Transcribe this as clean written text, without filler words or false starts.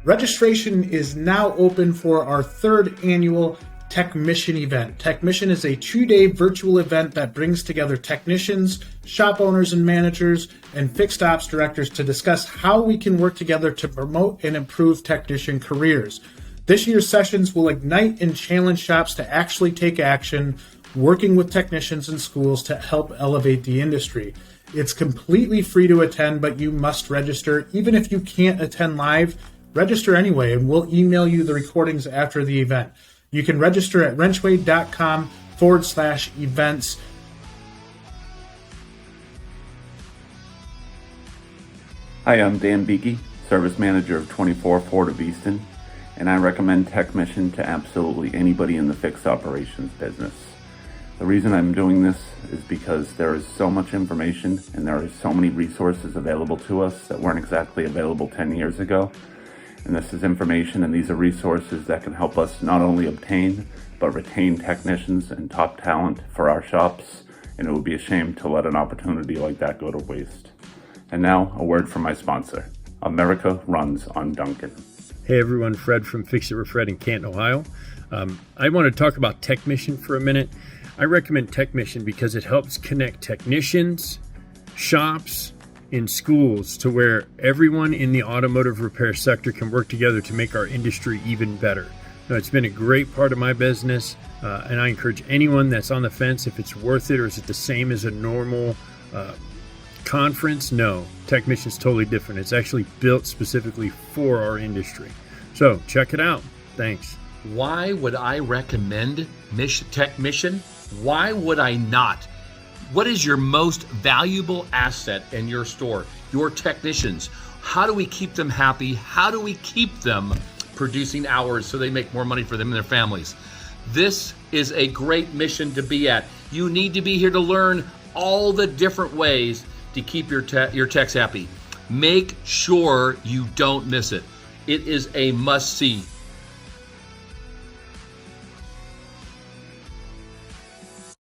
Registration is now open for our third annual TechMission event. TechMission is a 2-day virtual event that brings together technicians, shop owners and managers, and fixed ops directors to discuss how we can work together to promote and improve technician careers. This year's sessions will ignite and challenge shops to actually take action, working with technicians and schools to help elevate the industry. It's completely free to attend, but you must register. Even if you can't attend live, register anyway, and we'll email you the recordings after the event. You can register at wrenchway.com/events. Hi, I'm Dan Beakey, Service Manager of 24 Ford of Easton, and I recommend TechMission to absolutely anybody in the fixed operations business. The reason I'm doing this is because there is so much information and there are so many resources available to us that weren't exactly available 10 years ago. And this is information and these are resources that can help us not only obtain, but retain technicians and top talent for our shops. And it would be a shame to let an opportunity like that go to waste. And now, a word from my sponsor. America runs on Duncan. Hey everyone, Fred from Fix It with Fred in Canton, Ohio. I want to talk about TechMission for a minute. I recommend TechMission because it helps connect technicians, shops, in schools to where everyone in the automotive repair sector can work together to make our industry even better. Now, it's been a great part of my business, and I encourage anyone that's on the fence if it's worth it or is it the same as a normal conference. No, TechMission is totally different. It's actually built specifically for our industry. So check it out. Thanks. Why would I recommend TechMission? Why would I not? What is your most valuable asset in your store? Your technicians. How do we keep them happy? How do we keep them producing hours so they make more money for them and their families? This is a great mission to be at. You need to be here to learn all the different ways to keep your techs happy. Make sure you don't miss it. It is a must-see.